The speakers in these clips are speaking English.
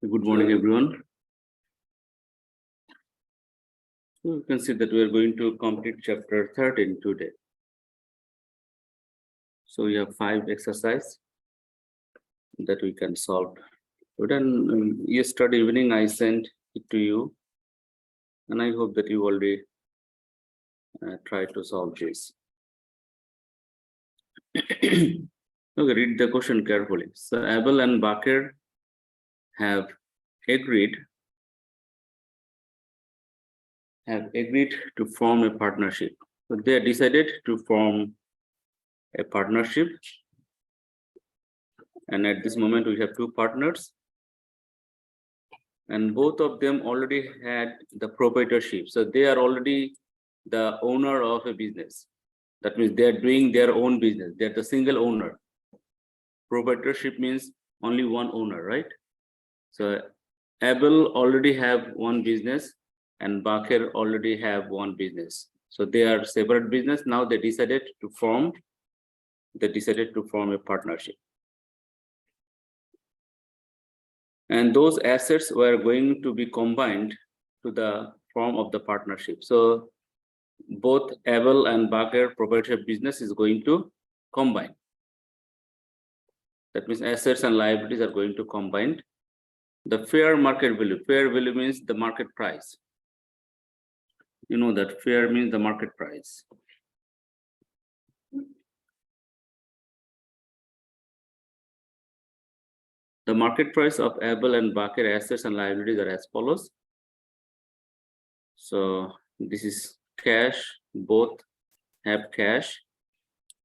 Good morning, everyone. So you can see that we are going to complete chapter 13 today. So we have 5 exercises that we can solve. Then yesterday evening I sent it to you, and I hope that you already try to solve this. Okay, read the question carefully. So Abel and Bakr have agreed to form a partnership. So they decided to form a partnership, and at this moment we have 2 partners, and both of them already had the proprietorship. So they are already the owner of a business. That means they are doing their own business. They're the single owner. Proprietorship means only one owner, right? So Abel already have one business and Bakr already have one business. So they are separate business. Now they decided to form a partnership. And those assets were going to be combined to the form of the partnership. So both Abel and Bakr proprietorship business is going to combine. That means assets and liabilities are going to combine. The fair market value. Fair value means the market price. You know that fair means the market price. The market price of Abel and Bakr assets and liabilities are as follows. So this is cash, both have cash.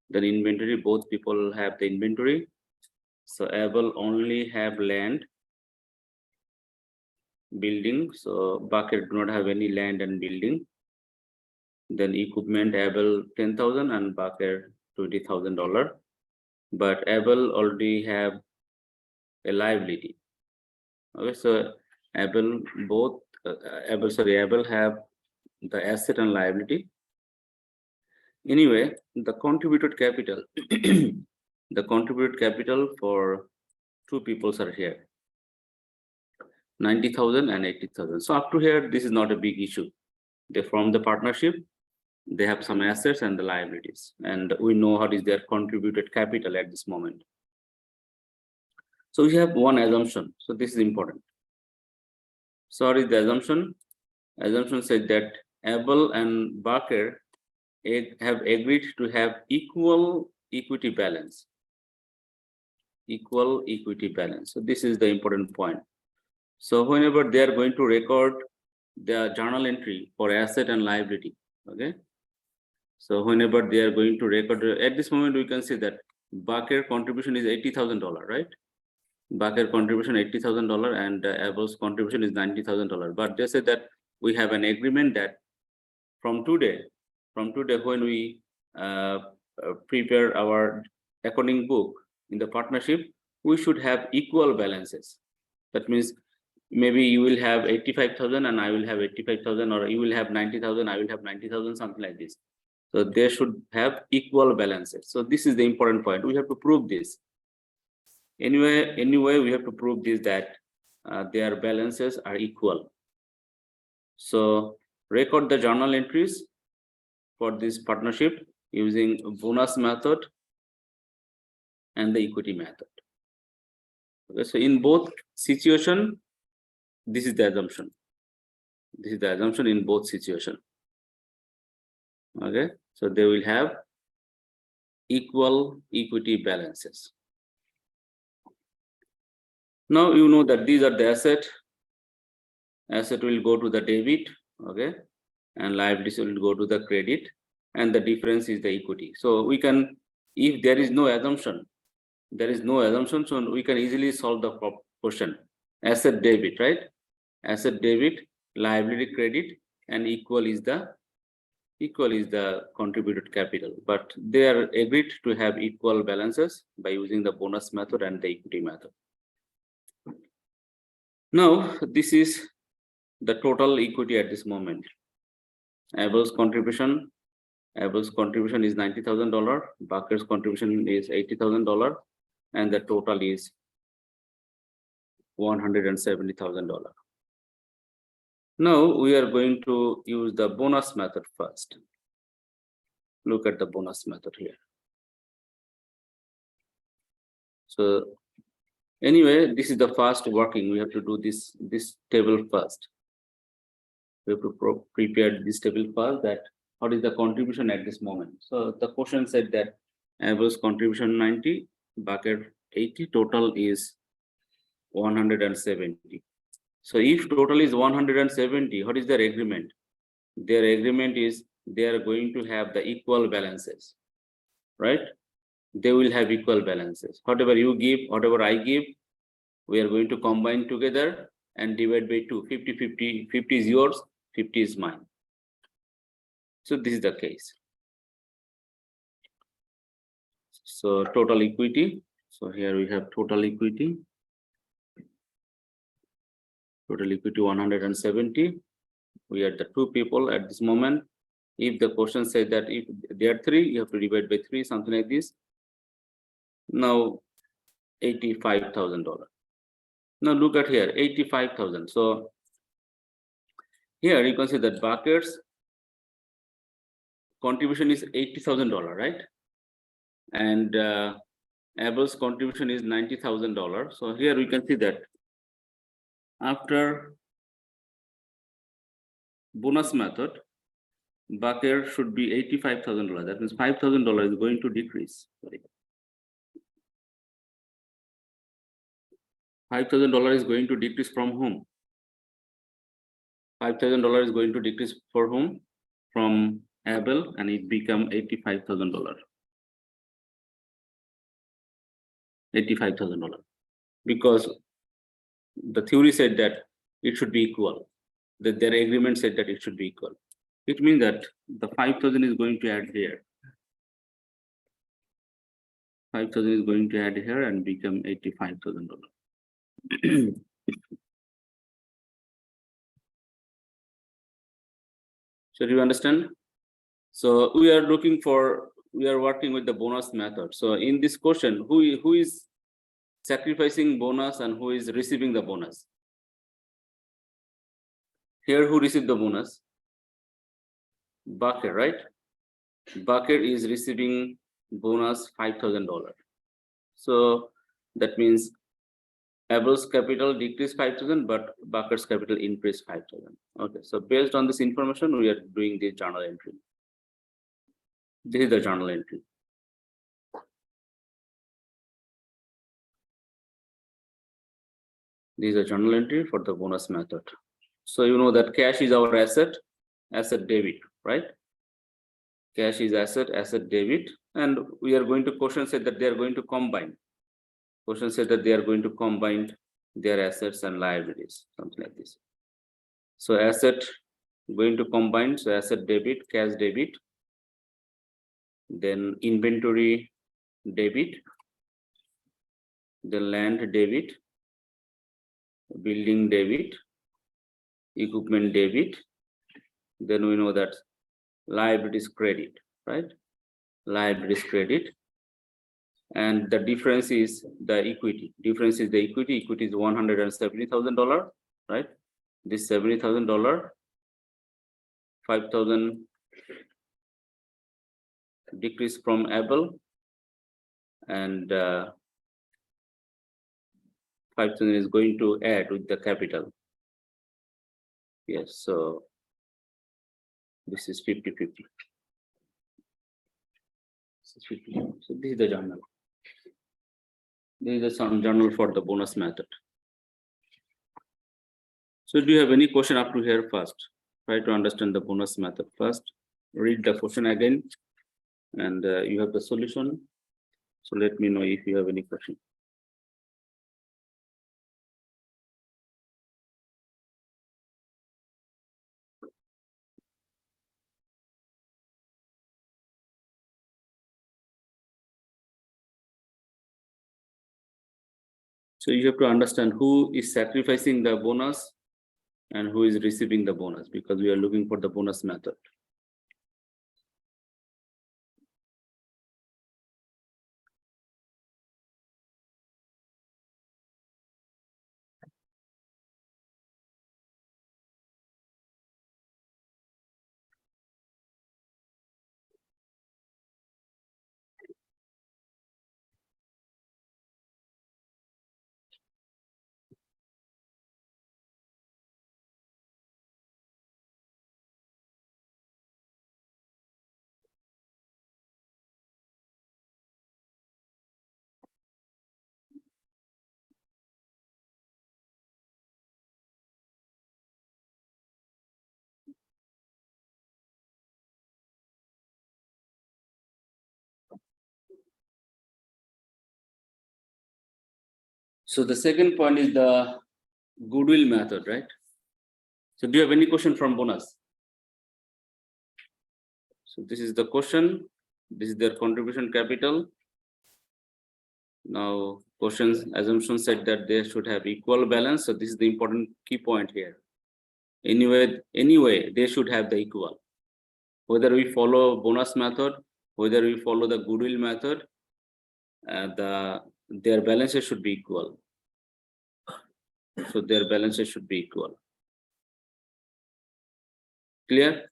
Then inventory, both people have the inventory. So Abel only have land, building. So Bakr do not have any land and building. Then equipment, Abel 10,000 and Bakr $20,000. But Abel already have a liability. Okay, so Abel have the asset and liability. Anyway, the contributed capital, the contributed capital for 2 people are here, 90,000 and 80,000. So up to here, this is not a big issue. They form the partnership. They have some assets and the liabilities, and we know what is their contributed capital at this moment. So we have one assumption. So this is important. So what is the assumption? Assumption said that Abel and Bakr have agreed to have equal equity balance. Equal equity balance. So this is the important point. So whenever they are going to record the journal entry for asset and liability, okay. So whenever they are going to record, at this moment we can see that Bakr contribution is $80,000, right? Bakr contribution $80,000 and Abel's contribution is $90,000. But they said that we have an agreement that from today when we prepare our accounting book in the partnership, we should have equal balances. That means maybe you will have 85,000 and I will have 85,000, or you will have 90,000, I will have 90,000, something like this. So they should have equal balances. So this is the important point. We have to prove this. Anyway, we have to prove this, that their balances are equal. So record the journal entries for this partnership using bonus method and the equity method. Okay, so in both situation, this is the assumption. This is the assumption in both situation. Okay, so they will have equal equity balances. Now you know that these are the asset. Asset will go to the debit, okay, and liabilities will go to the credit, and the difference is the equity. So we can, if there is no assumption, so we can easily solve the question. Asset debit, right? Asset debit, liability credit, and equal is the contributed capital. But they are agreed to have equal balances by using the bonus method and the equity method. Now this is the total equity at this moment. Abel's contribution is $90,000. Bakr's contribution is $80,000, and the total is $170,000. Now we are going to use the bonus method first. Look at the bonus method here. So anyway, this is the first working. We have to do this table first. We have to prepare this table first, that what is the contribution at this moment. So the question said that average contribution 90, bucket 80, total is 170. So if total is 170, what is their agreement? Their agreement is they are going to have the equal balances, right? They will have equal balances. Whatever you give, whatever I give, we are going to combine together and divide by 2. 50-50. 50 is yours, 50 is mine. So this is the case. So total equity. So here we have total equity. Total equity 170. We are the 2 people at this moment. If the question says that if there are 3, you have to divide by 3, something like this. Now $85,000. Now look at here, 85,000. So here you can see that bucket's contribution is $80,000, right? And Abel's contribution is $90,000. So here we can see that after bonus method, bucket should be $85,000. That means $5,000 is going to decrease. Sorry. $5,000 is going to decrease from whom? $5,000 is going to decrease for whom? From Abel, and it become $85,000. $85,000, because the theory said that it should be equal. That their agreement said that it should be equal. It means that the 5,000 is going to add here. 5,000 is going to add here and become $85,000. So do you understand? So we are working with the bonus method. So in this question, who is sacrificing bonus and who is receiving the bonus? Here, who received the bonus? Bucket, right? Bucket is receiving bonus $5,000. So that means Abel's capital decreased 5,000, but Bucket's capital increased 5,000. Okay, so based on this information, we are doing the journal entry. This is the journal entry. This is a journal entry for the bonus method. So you know that cash is our asset debit, right? Cash is asset debit, and we are going to question say that they are going to combine. Question said that they are going to combine their assets and liabilities, something like this. So asset going to combine, so asset debit, cash debit, then inventory debit, the land debit, building debit, equipment debit. Then we know that liabilities credit, right? Liabilities credit. And the difference is the equity. Difference is the equity. Equity is $170,000, right? This $70,000, 5,000 decrease from Abel, and 5,000 is going to add with the capital. Yes, so this is 50-50. So this is the journal. This is some journal for the bonus method. So do you have any question up to here first? Try to understand the bonus method first. Read the question again, and you have the solution. So let me know if you have any question. So you have to understand who is sacrificing the bonus and who is receiving the bonus, because we are looking for the bonus method. So the second point is the goodwill method, right? So do you have any question from bonus? So this is the question. This is their contribution capital. Now questions assumption said that they should have equal balance. So this is the important key point here. Anyway, they should have the equal. Whether we follow bonus method, whether we follow the goodwill method, their balances should be equal. So their balances should be equal. Clear?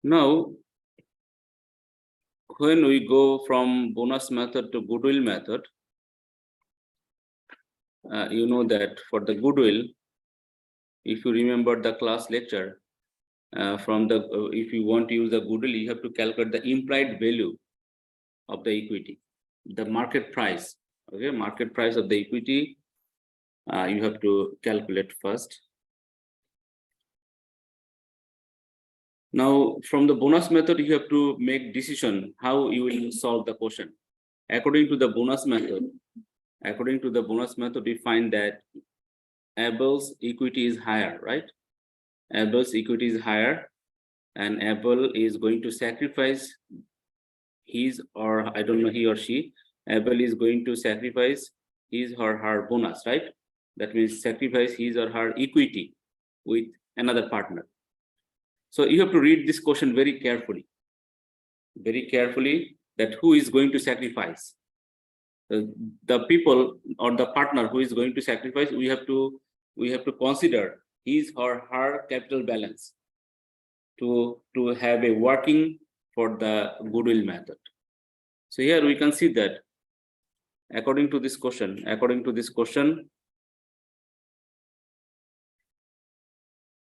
Now, when we go from bonus method to goodwill method, you know that for the goodwill, if you remember the class lecture, if you want to use the goodwill, you have to calculate the implied value of the equity, the market price. Okay, market price of the equity, you have to calculate first. Now, from the bonus method, you have to make decision how you will solve the question. According to the bonus method, we find that Abel's equity is higher, right? Abel's equity is higher, and Abel is going to sacrifice his, or I don't know, he or she, Abel is going to sacrifice his or her bonus, right? That means sacrifice his or her equity with another partner. So you have to read this question very carefully, that who is going to sacrifice. The people or the partner who is going to sacrifice, we have to consider his or her capital balance to have a working for the goodwill method. So here we can see that according to this question,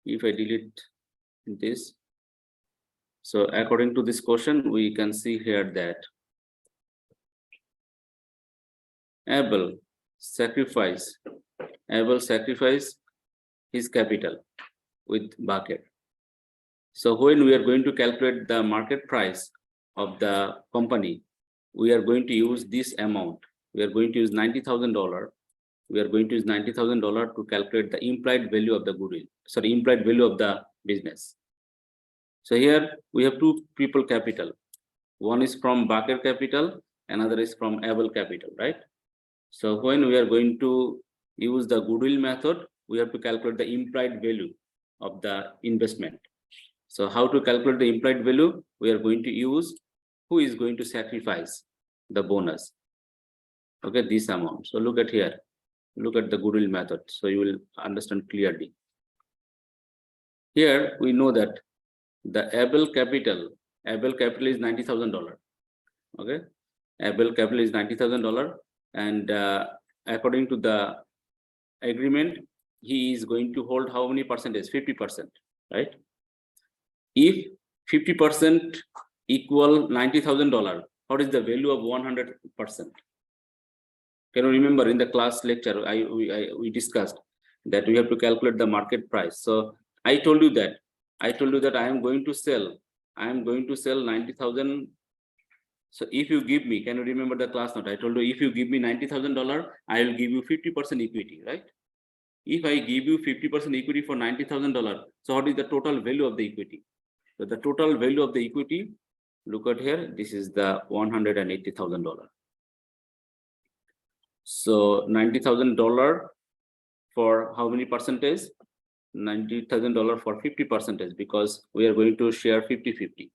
if I delete this, so according to this question, we can see here that Abel sacrifice his capital with bucket. So when we are going to calculate the market price of the company, we are going to use this amount. We are going to use $90,000. We are going to use $90,000 to calculate the implied value of the goodwill. Sorry, implied value of the business. So here we have two people capital. One is from bucket capital, another is from Abel capital, right? So when we are going to use the goodwill method, we have to calculate the implied value of the investment. So how to calculate the implied value? We are going to use who is going to sacrifice the bonus. Okay, this amount. So look at here. Look at the goodwill method. So you will understand clearly. Here we know that the Abel capital is $90,000. Okay, Abel capital is $90,000, and according to the agreement, he is going to hold how many percentage? 50%, right? If 50% equal $90,000, what is the value of 100%? Can you remember in the class lecture we discussed that we have to calculate the market price. So I told you that I am going to sell 90,000. So if you give me, can you remember the class note? I told you if you give me $90,000, I will give you 50% equity, right? If I give you 50% equity for $90,000, so what is the total value of the equity? So the total value of the equity, look at here, this is the $180,000. So $90,000 for how many percentage? $90,000 for 50%, because we are going to share 50-50,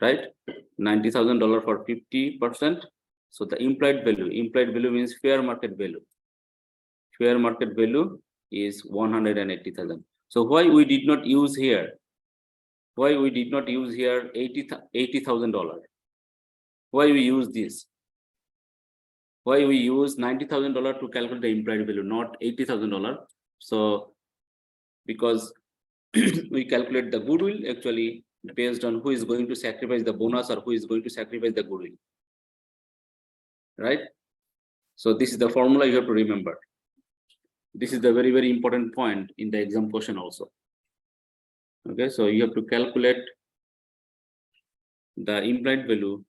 right? $90,000 for 50%. So the implied value means fair market value. Fair market value is 180,000. So why we did not use here? Why we did not use here $80,000? Why we use this? Why we use $90,000 to calculate the implied value, not $80,000? So because we calculate the goodwill actually based on who is going to sacrifice the bonus or who is going to sacrifice the goodwill, right? So this is the formula you have to remember. This is the very, very important point in the exam question also. Okay, so you have to calculate the implied value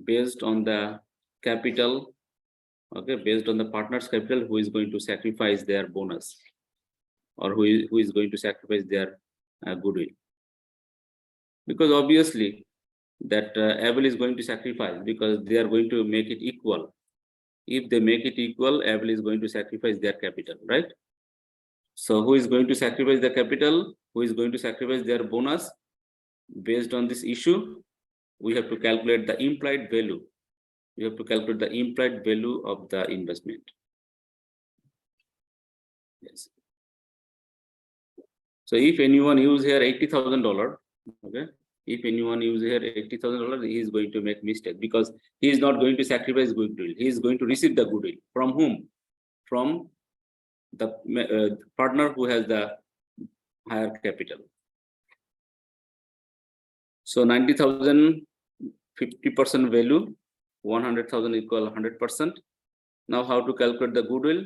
based on the capital Okay, based on the partner's capital, who is going to sacrifice their bonus, or who is going to sacrifice their goodwill. Because obviously that Able is going to sacrifice, because they are going to make it equal. If they make it equal, Able is going to sacrifice their capital, right? So who is going to sacrifice the capital? Who is going to sacrifice their bonus? Based on this issue, we have to calculate the implied value. We have to calculate the implied value of the investment. Yes. So if anyone use here $80,000, okay, if anyone use here $80,000, he is going to make mistake, because he is not going to sacrifice goodwill. He is going to receive the goodwill from whom? From the partner who has the higher capital. So 90,000, 50% value, 100,000 equal 100%. Now how to calculate the goodwill?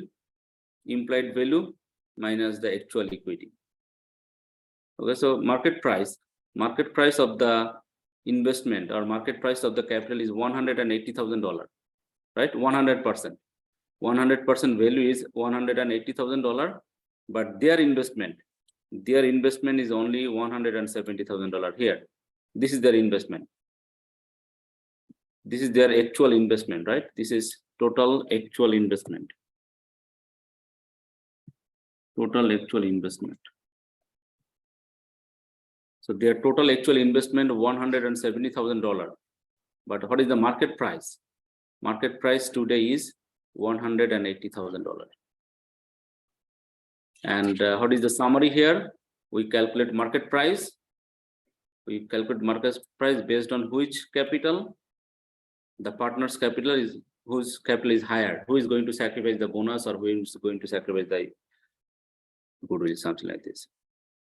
Implied value minus the actual equity. Okay, so market price of the investment, or market price of the capital is $180,000, right? 100%. 100% value is $180,000, but their investment is only $170,000 here. This is their investment. This is their actual investment, right? This is total actual investment. Total actual investment. So their total actual investment $170,000. But what is the market price? Market price today is $180,000. And what is the summary here? We calculate market price. We calculate market price based on which capital? The partner's capital is, whose capital is higher, who is going to sacrifice the bonus, or who is going to sacrifice the goodwill, something like this.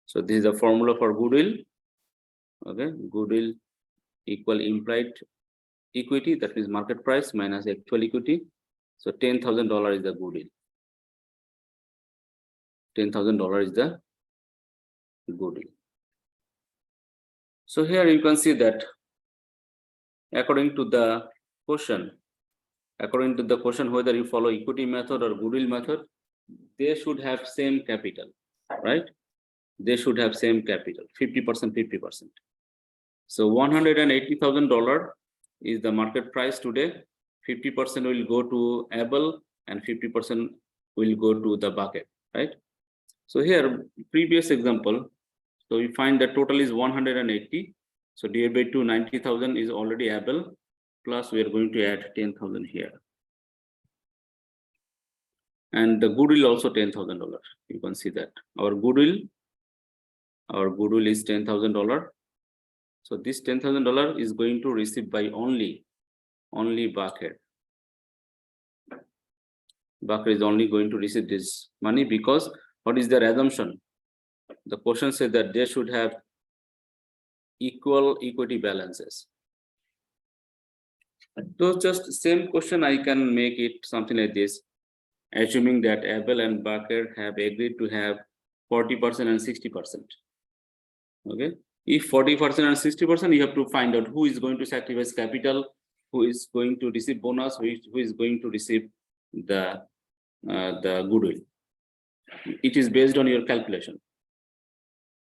So this is the formula for goodwill. Okay, goodwill equal implied equity, that means market price minus actual equity. So $10,000 is the goodwill. $10,000 is the goodwill. So here you can see that according to the question, whether you follow equity method or goodwill method, they should have same capital, right? They should have same capital, 50%, 50%. So $180,000 is the market price today. 50% will go to Able and 50% will go to the bucket, right? So here, previous example, so we find that total is 180. So divided by 2, 90,000 is already Able, plus we are going to add 10,000 here. And the goodwill also $10,000. You can see that our goodwill is $10,000. So this $10,000 is going to receive by only bucket. Bucket is only going to receive this money, because what is their assumption? The question says that they should have equal equity balances. So just same question, I can make it something like this, assuming that Able and Bucket have agreed to have 40% and 60%. Okay, if 40% and 60%, you have to find out who is going to sacrifice capital, who is going to receive bonus, who is going to receive the goodwill. It is based on your calculation.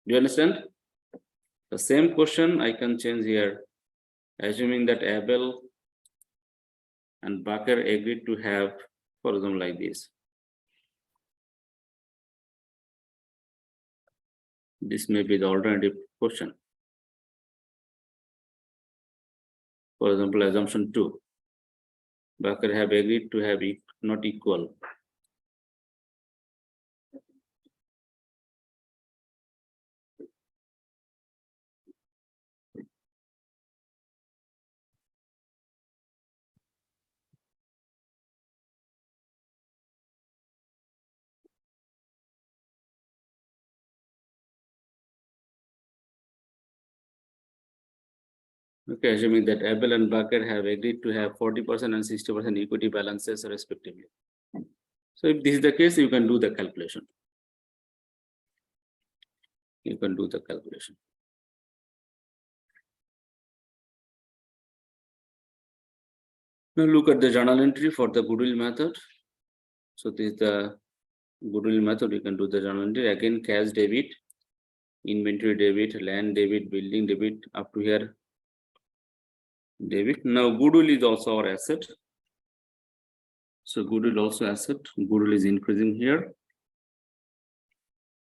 Do you understand? The same question I can change here, assuming that Able and Bucket agreed to have, for example, like this. This may be the alternative question. For example, assumption 2. Bucket have agreed to have not equal. Okay, assuming that Able and Bucket have agreed to have 40% and 60% equity balances respectively. So if this is the case, you can do the calculation. You can do the calculation. Now look at the journal entry for the goodwill method. So this is the goodwill method. You can do the journal entry. Again, cash debit, inventory debit, land debit, building debit, up to here debit. Now goodwill is also our asset. So goodwill also asset. Goodwill is increasing here.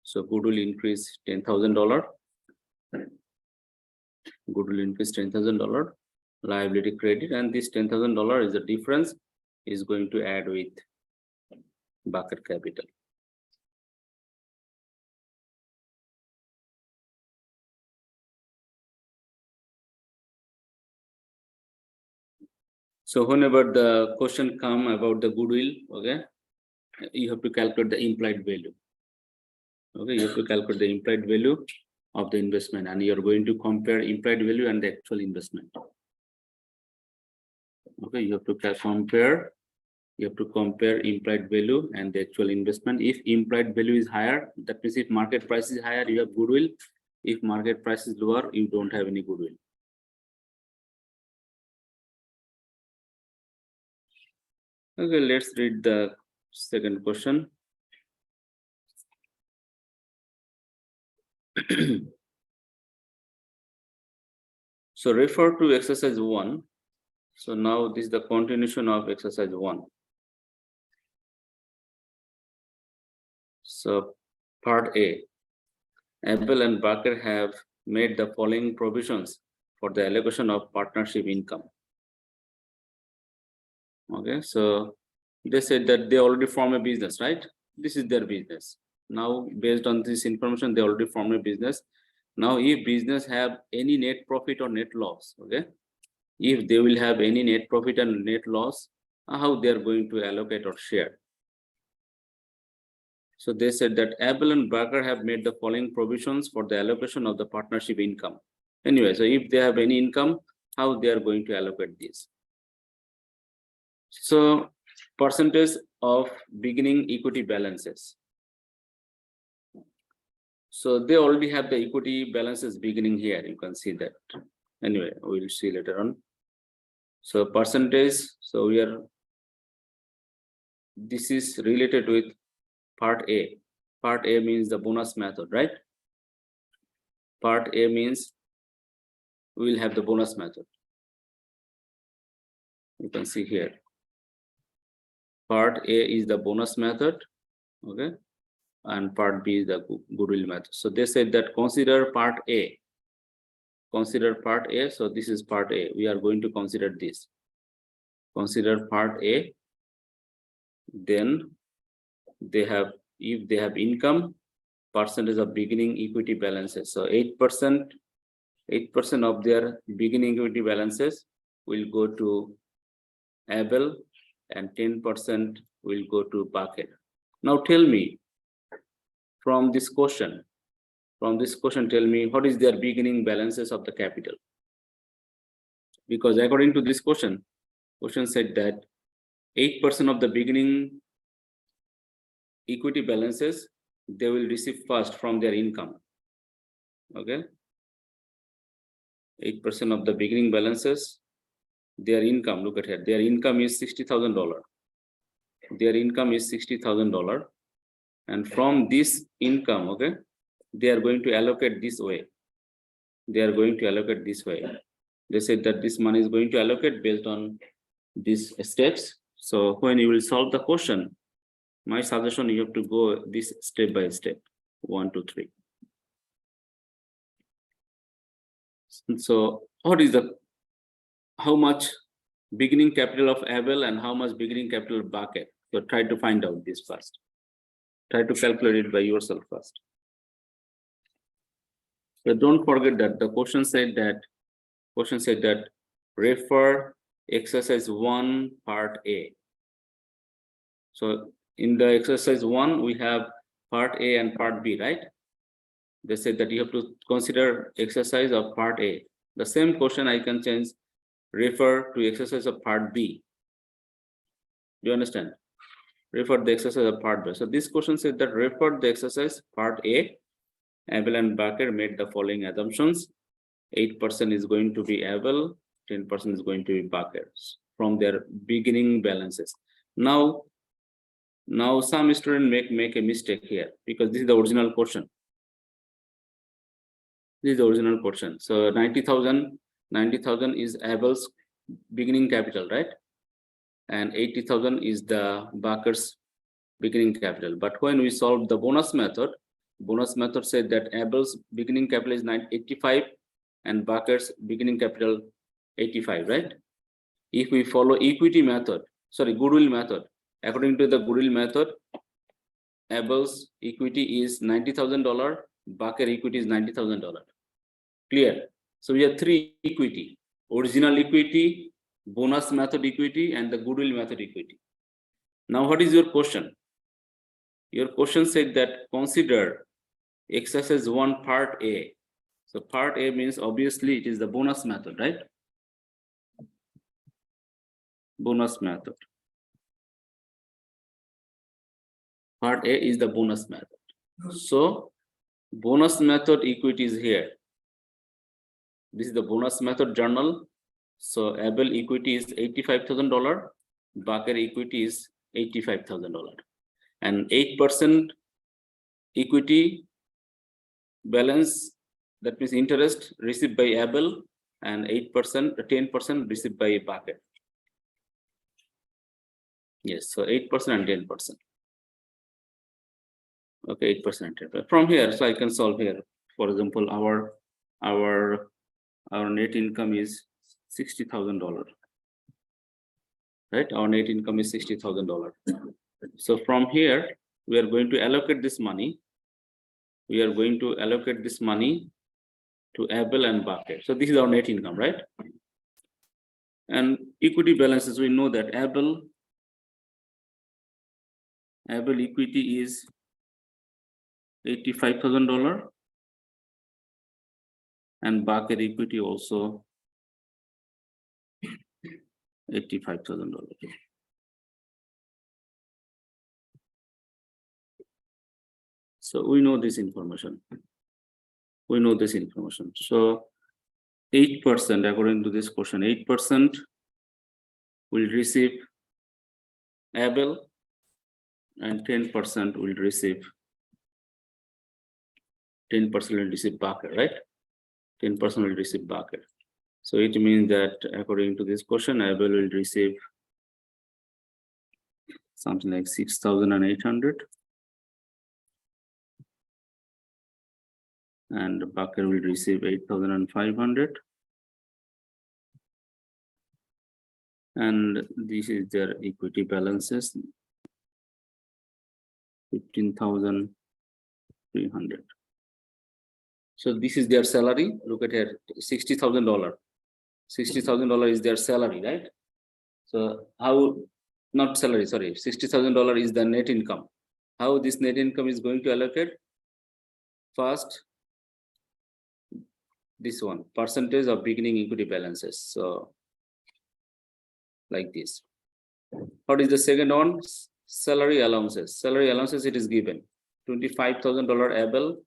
So goodwill increase $10,000. Goodwill increase $10,000. Liability credit, and this $10,000 is the difference is going to add with bucket capital. So whenever the question come about the goodwill, okay, you have to calculate the implied value. Okay, you have to calculate the implied value of the investment, and you are going to compare implied value and the actual investment. Okay, you have to compare. You have to compare implied value and the actual investment. If implied value is higher, that means if market price is higher, you have goodwill. If market price is lower, you don't have any goodwill. Okay, let's read the second question. So refer to exercise 1. So now this is the continuation of exercise 1. So part A, Abel and Barker have made the following provisions for the allocation of partnership income. Okay, so they said that they already form a business, right? This is their business. Now, based on this information, they already form a business. Now, if business have any net profit or net loss, okay, if they will have any net profit and net loss, how they are going to allocate or share. So they said that Abel and Barker have made the following provisions for the allocation of the partnership income. Anyway, so if they have any income, how they are going to allocate this? So percentage of beginning equity balances. So they already have the equity balances beginning here. You can see that. Anyway, we'll see later on. So percentage. So this is related with part A. Part A means the bonus method, right? Part A means we will have the bonus method. You can see here. Part A is the bonus method, okay, and part B is the goodwill method. So they said that consider part A. Consider part A. So this is part A. We are going to consider this. Consider part A. Then they have, if they have income, percentage of beginning equity balances. So 8% of their beginning equity balances will go to Abel and 10% will go to Barker. Now tell me, from this question, tell me what is their beginning balances of the capital? Because according to this question said that 8% of the beginning equity balances they will receive first from their income. Okay, 8% of the beginning balances, their income, look at here, their income is $60,000. Their income is $60,000, and from this income, okay, they are going to allocate this way. They are going to allocate this way. They said that this money is going to allocate based on these steps. So when you will solve the question, my suggestion, you have to go this step by step, 1, 2, 3. So what is how much beginning capital of Abel and how much beginning capital of Barker? So try to find out this first. Try to calculate it by yourself first. So don't forget that the question said that refer exercise 1 part A. So in the exercise 1 we have part A and part B, right? They said that you have to consider exercise of part A. The same question I can change, refer to exercise of part B. Do you understand? Refer the exercise of part B. So this question said that refer the exercise part A. Abel and Barker made the following assumptions. 8% is going to be Abel, 10% is going to be Barker. from their beginning balances. Now some students make a mistake here, because this is the original question. This is the original question. So 90,000 is Abel's beginning capital, right? And 80,000 is the Barker's beginning capital. But when we solved the bonus method said that Abel's beginning capital is 85 and Barker's beginning capital 85, right? If we follow equity method, goodwill method, according to the goodwill method, Abel's equity is $90,000, Barker equity is $90,000. Clear? So we have three equity: original equity, bonus method equity, and the goodwill method equity. Now, what is your question? Your question said that consider exercise 1 part A. So part A means obviously it is the bonus method, right? Bonus method. Part A is the bonus method. So bonus method equity is here. This is the bonus method journal. So Abel equity is $85,000. Barker equity is $85,000. And 8% equity balance, that means interest received by Abel, and 10% received by Barker. Yes, so 8% and 10%. Okay, 8% and 10%. From here, so I can solve here. For example, our net income is $60,000. Right? Our net income is $60,000. So from here, we are going to allocate this money. We are going to allocate this money to Abel and Barker. So this is our net income, right? And equity balances, we know that Abel equity is $85,000, and Barker equity also $85,000. So we know this information. So 8%, according to this question, 8% will receive Abel, and 10% will receive Barker, right? 10% will receive Barker. So it means that according to this question, Abel will receive something like 6,800. And Barker will receive 8,500. And this is their equity balances, 15,300. So this is their salary. Look at here, $60,000. $60,000 is their salary, right? So how, not salary, sorry, $60,000 is the net income. How this net income is going to allocate? First, this one, percentage of beginning equity balances. So like this. What is the second one? Salary allowances. Salary allowances, it is given $25,000 Abel,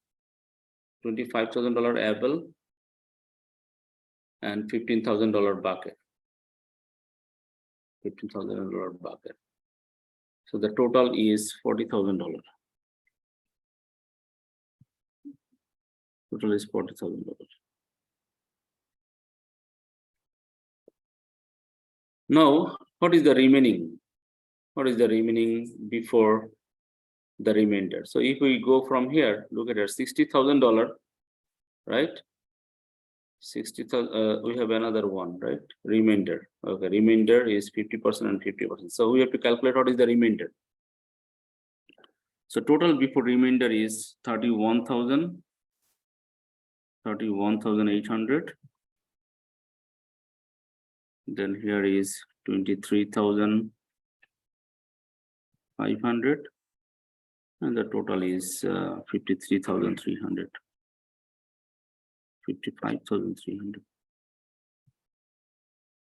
$25,000 Abel, and $15,000 Barker. $15,000 Barker. So the total is $40,000. Total is $40,000. Now, what is the remaining? What is the remaining before the remainder? So if we go from here, look at it, $60,000, right? 60,000. We have another one, right? Remainder. Okay, remainder is 50% and 50%. So we have to calculate what is the remainder. So total before remainder is 31,800. Then here is 23,500, and the total is 53,300. 55,300.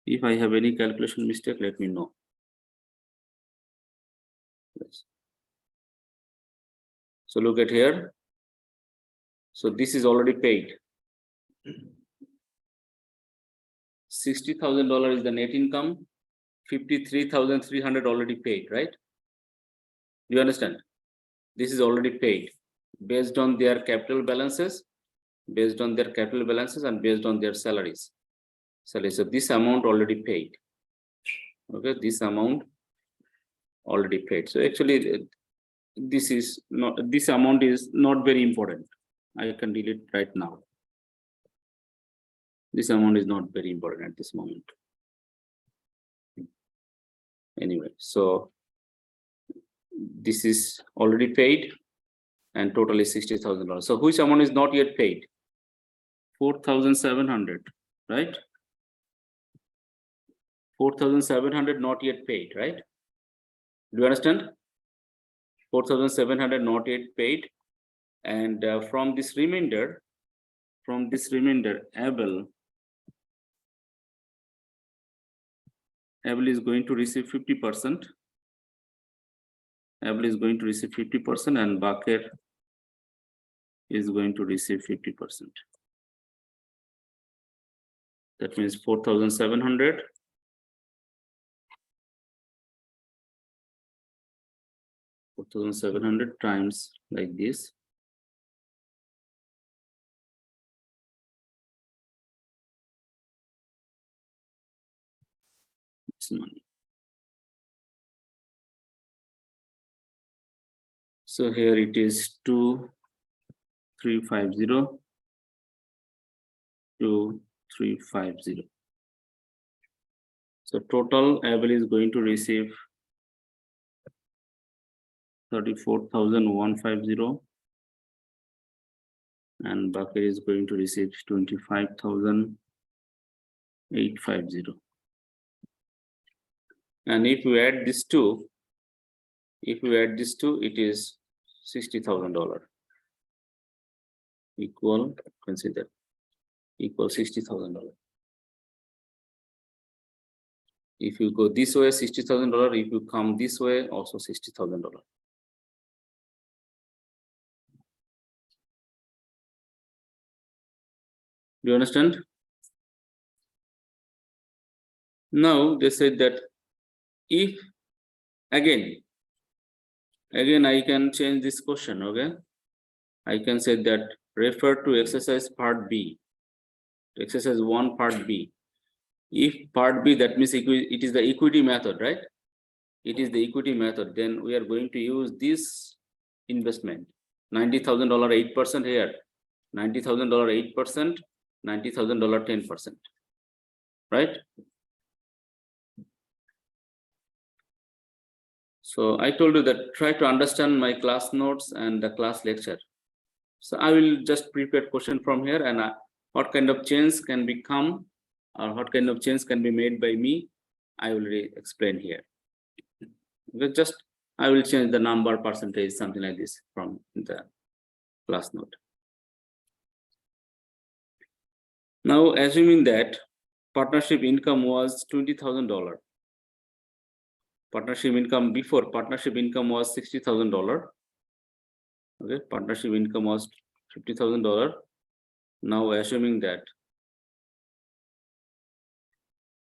If I have any calculation mistake, let me know. Yes. So look at here. So this is already paid. $60,000 is the net income. 53,300 already paid, right? Do you understand? This is already paid based on their capital balances, and based on their salaries. So this amount already paid. Okay, this amount already paid. So actually, this amount is not very important. I can delete right now. This amount is not very important at this moment. Anyway, so this is already paid and total is $60,000. So which amount is not yet paid? 4,700, right? 4,700 not yet paid, right? Do you understand? 4,700 not yet paid. And from this remainder, Abel is going to receive 50%. Abel is going to receive 50% and Bakir is going to receive 50%. That means 4,700 times like this. This money. So here it is 2,350. 2,350. So total Abel is going to receive 34,150 and Bakir is going to receive 25,850. And if we add these two, it is $60,000. Equal, consider, equal $60,000. If you go this way, $60,000. If you come this way, also $60,000. Do you understand? Now they said that if again I can change this question. Okay, I can say that refer to exercise part B, exercise 1 part B. If part B, that means it is the equity method, right? It is the equity method. Then we are going to use this investment, $90,000 8% here, $90,000 8%, $90,000 10%, right? So I told you that try to understand my class notes and the class lecture. So I will just prepare question from here, and what kind of change can become or what kind of change can be made by me, I will explain here. Just I will change the number, percentage, something like this from the class note. Now, assuming that partnership income was $20,000. Partnership income before partnership income was $60,000. Okay, partnership income was $50,000. Now assuming that,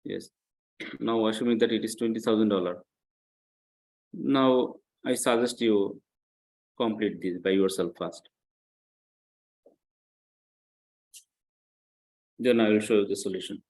yes, now assuming that it is $20,000. Now I suggest you complete this by yourself first. Then I will show you the solution.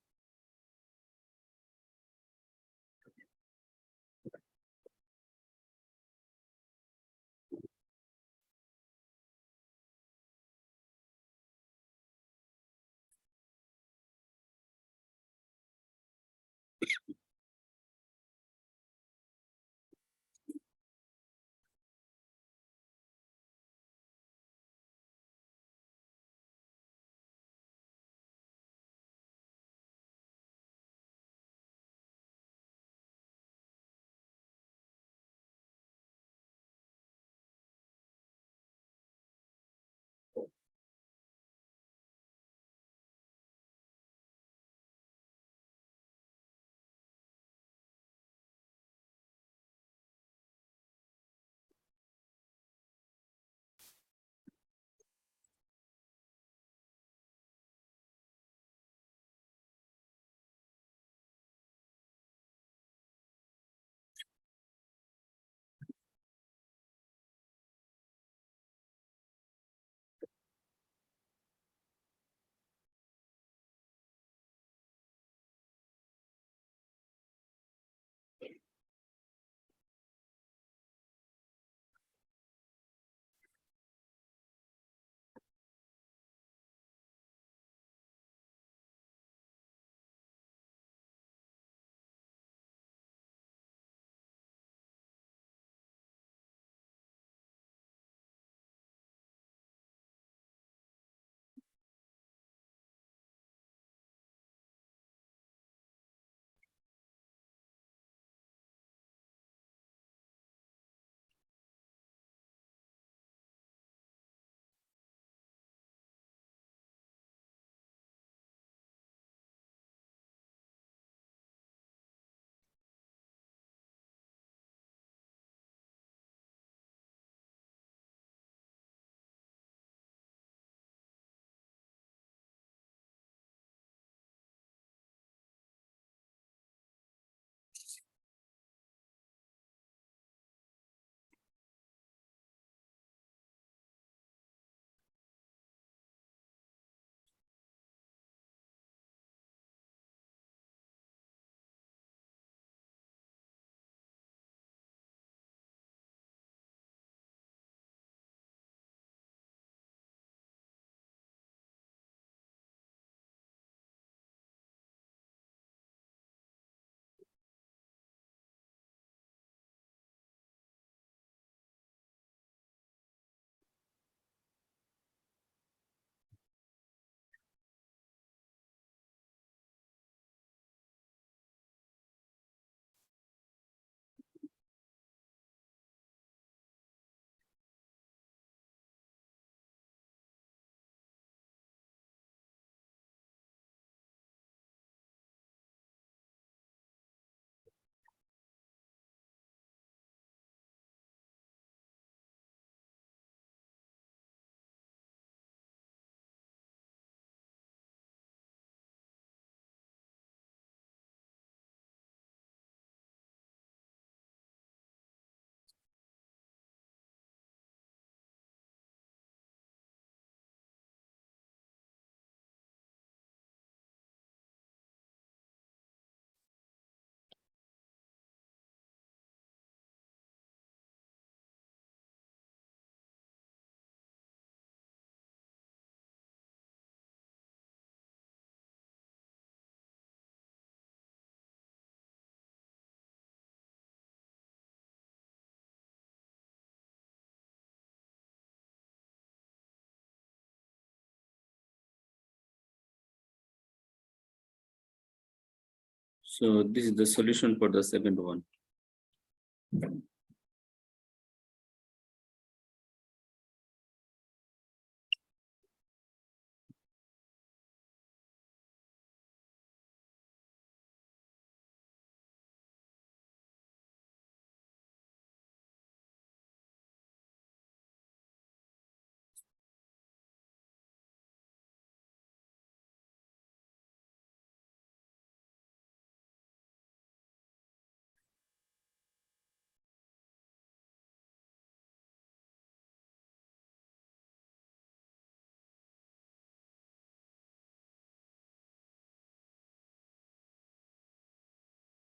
So this is the solution for the second one.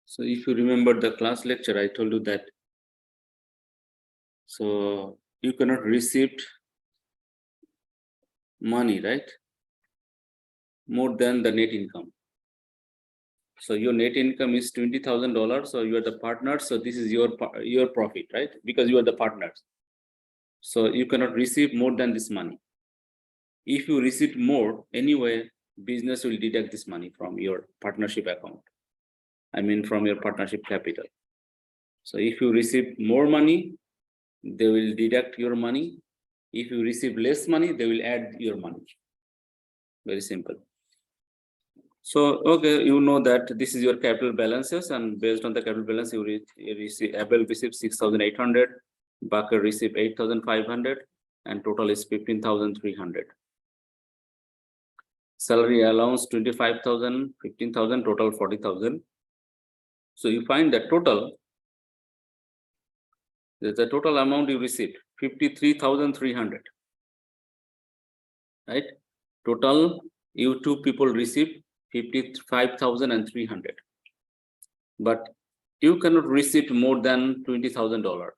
So if you remember the class lecture, I told you that, so you cannot receive money, right? More than the net income. So your net income is $20,000. So you are the partner. So this is your profit, right? Because you are the partners. So you cannot receive more than this money. If you receive more, anyway, business will deduct this money from your partnership account. I mean, from your partnership capital. So if you receive more money, they will deduct your money. If you receive less money, they will add your money. Very simple. So, okay, you know that this is your capital balances, and based on the capital balance, you receive, Abel received 6,800, Baker received 8,500, and total is 15,300. Salary allowance 25,000, 15,000, total 40,000. So you find that total, the total amount you received 53,300, right? Total, you two people received 55,300, but you cannot receive more than $20,000.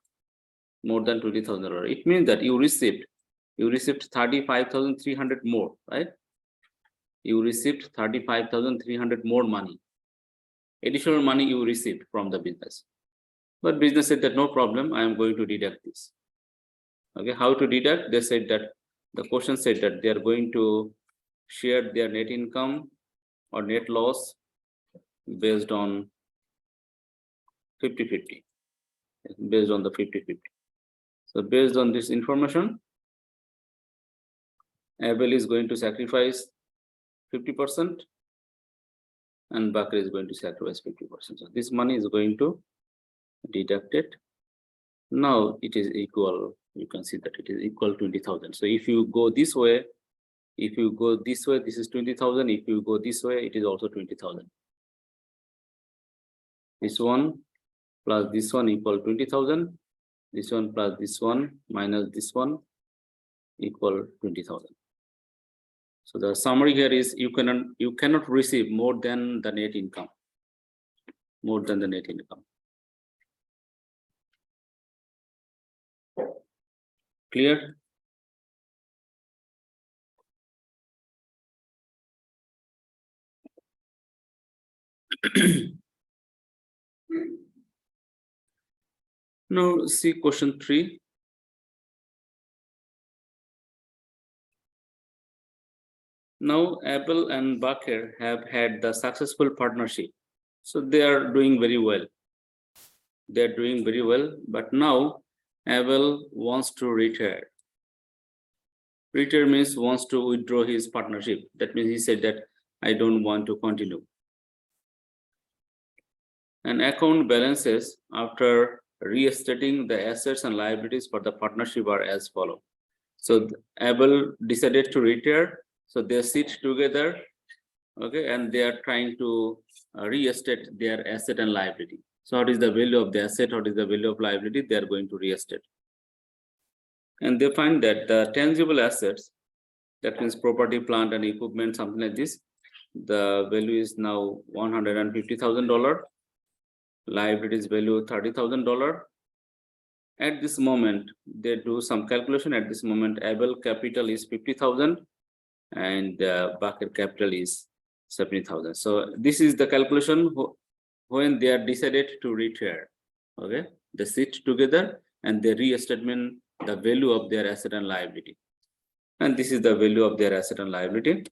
More than $20,000. It means that you received 35,300 more, right? You received 35,300 more money. Additional money you received from the business. But business said that no problem, I am going to deduct this. Okay, how to deduct? They said that the question said that they are going to share their net income or net loss based on 50-50. Based on the 50-50. So based on this information, Abel is going to sacrifice 50% and Bakr is going to sacrifice 50%. So this money is going to deduct it. Now it is equal, you can see that it is equal 20,000. So if you go this way, this is 20,000. If you go this way, it is also 20,000. This one plus this one equal 20,000. This one plus this one minus this one equal 20,000. So the summary here is you cannot receive more than the net income. More than the net income. Clear? Now see question 3. Now Apple and Bakr have had the successful partnership. So they are doing very well. They're doing very well, but now Abel wants to retire. Retire means wants to withdraw his partnership. That means he said that I don't want to continue. And account balances after restating the assets and liabilities for the partnership are as follow. So Abel decided to retire. So they sit together, okay, and they are trying to restate their asset and liability. So what is the value of the asset? What is the value of liability? They are going to restate. And they find that the tangible assets, that means property, plant, and equipment, something like this, the value is now $150,000. Liabilities value $30,000. At this moment, they do some calculation. At this moment, Abel capital is 50,000 and Bakr capital is 70,000. So this is the calculation when they are decided to retire. Okay, they sit together and they restatement the value of their asset and liability. And this is the value of their asset and liability.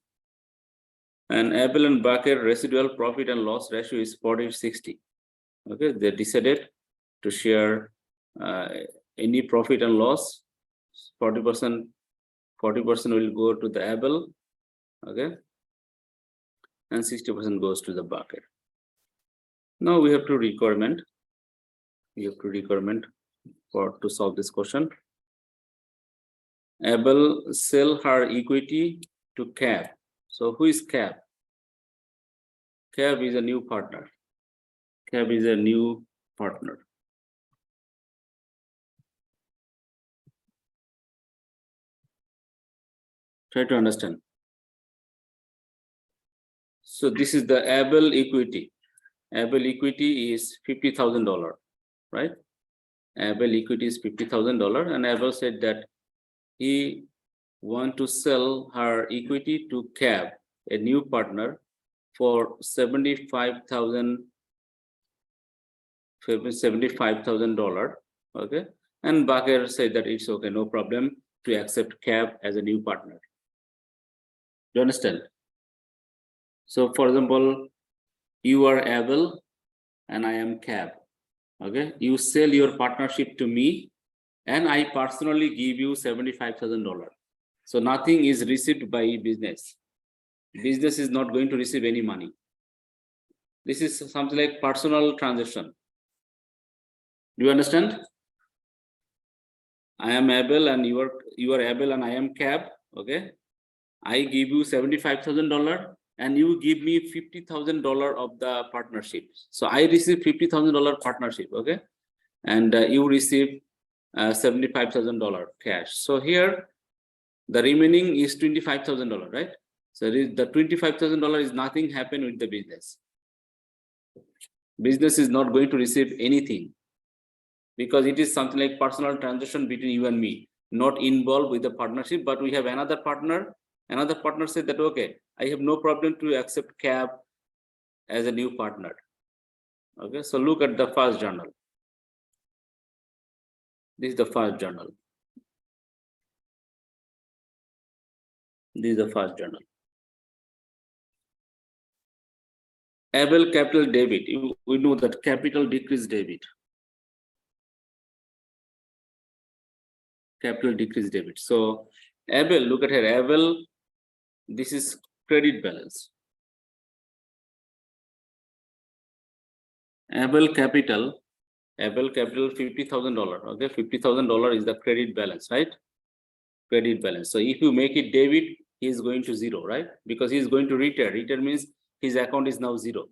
And Abel and Baker residual profit and loss ratio is 40-60. Okay, they decided to share any profit and loss. 40% will go to the Abel, okay, and 60% goes to the Baker. Now we have to requirement. We have to requirement to solve this question. Abel sell her equity to Cab. So who is Cab? Cab is a new partner. Cab is a new partner. Try to understand. So this is the Abel equity. Abel equity is $50,000, right? Abel equity is $50,000, and Abel said that he want to sell her equity to Cab, a new partner, for $75,000. Okay, and Baker said that it's okay, no problem to accept Cab as a new partner. Do you understand? So, for example, you are Abel and I am Cab. Okay, you sell your partnership to me, and I personally give you $75,000. So nothing is received by business. Business is not going to receive any money. This is something like personal transaction. Do you understand? I am Abel and you are Abel and I am Cab. Okay, I give you $75,000 and you give me $50,000 of the partnership. So I receive $50,000 partnership. Okay, and you receive $75,000 cash. So here the remaining is $25,000, right? So the $25,000 is nothing happen with the business. Business is not going to receive anything because it is something like personal transaction between you and me, not involved with the partnership. But we have another partner. Another partner said that, okay, I have no problem to accept Cab as a new partner. Okay, so look at the first journal. This is the first journal. This is the first journal. Abel capital debit. We know that capital decrease debit. Capital decrease debit. So Abel, look at here. Abel, this is credit balance. Abel capital $50,000. Okay, $50,000 is the credit balance, right? Credit balance. So if you make it debit, he is going to zero, right? Because he is going to retire. Retire means his account is now zero.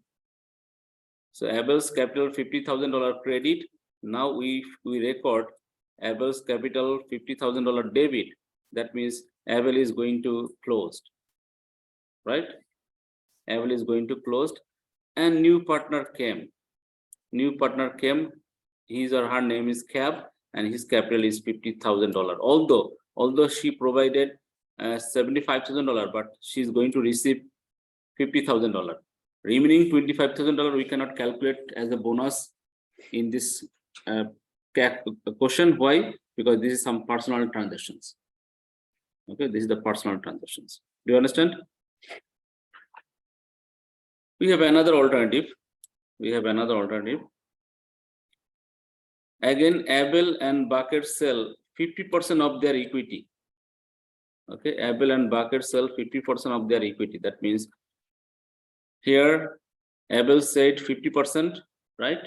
So Abel's capital $50,000 credit. Now we record Abel's capital $50,000 debit. That means Abel is going to closed, right? Abel is going to closed, and new partner came. New partner came. His or her name is Cab, and his capital is $50,000. Although she provided $75,000, but she's going to receive $50,000. Remaining $25,000 we cannot calculate as a bonus in this question. Why? Because this is some personal transactions. Okay, this is the personal transactions. Do you understand? We have another alternative. Again, Abel and Baker sell 50% of their equity. Okay, Abel and Baker sell 50% of their equity. That means here Abel said 50%, right?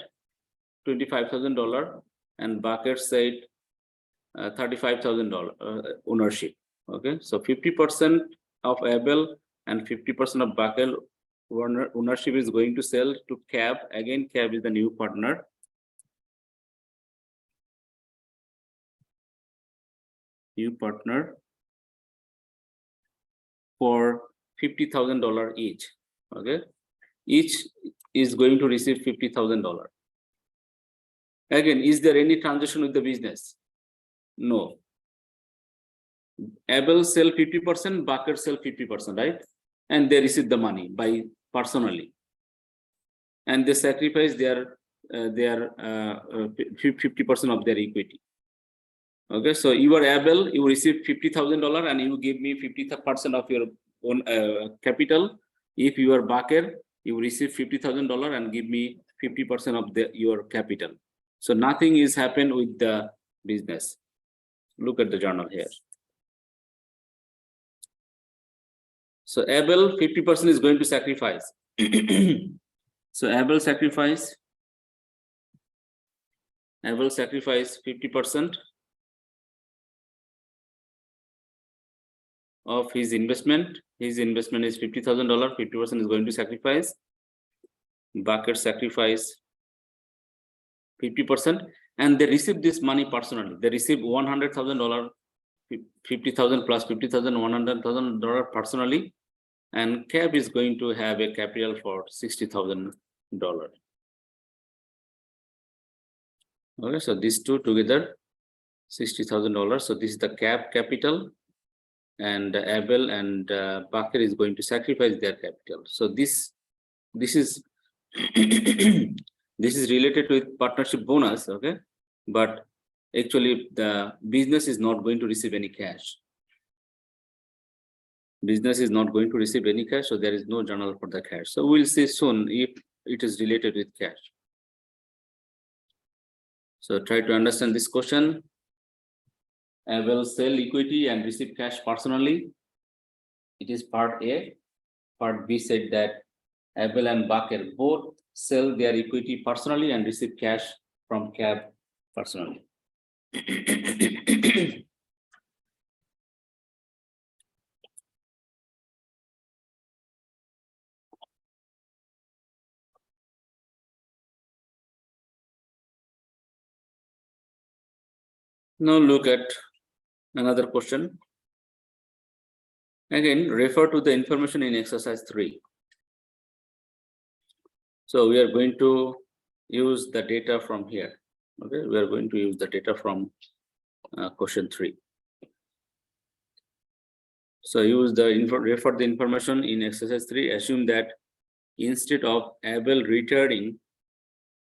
$25,000, and Baker said $35,000 ownership. Okay, so 50% of Abel and 50% of Baker ownership is going to sell to Cab. Again, Cab is the new partner. New partner for $50,000 each. Okay, each is going to receive $50,000. Again, is there any transaction with the business? No. Abel sell 50%, Baker sell 50%, right? And they receive the money by personally, and they sacrifice their 50% of their equity. Okay, so you are Abel, you receive $50,000 and you give me 50% of your own capital. If you are Baker, you receive $50,000 and give me 50% of your capital. So nothing is happened with the business. Look at the journal here. So Abel 50% is going to sacrifice. So Abel sacrifice 50% of his investment. His investment is $50,000. 50% is going to sacrifice. Bucket sacrifice 50%, and they receive this money personally. They receive $100,000, 50,000 plus 50,000, $100,000 personally, and Cab is going to have a capital for $60,000. Okay, so these two together, $60,000. So this is the Cab capital, and Abel and Bakr is going to sacrifice their capital. So this is this is related with partnership bonus, okay, but actually the business is not going to receive any cash. Business is not going to receive any cash, so there is no journal for the cash. So we'll see soon if it is related with cash. So try to understand this question. I will sell equity and receive cash personally. It is part A. Part B said that Abel and Baker both sell their equity personally and receive cash from Cab personally. Now look at another question. Again, refer to the information in exercise 3. So we are going to use the data from here. Okay, we are going to use the data from question 3. So use the refer the information in exercise 3. Assume that instead of Abel returning,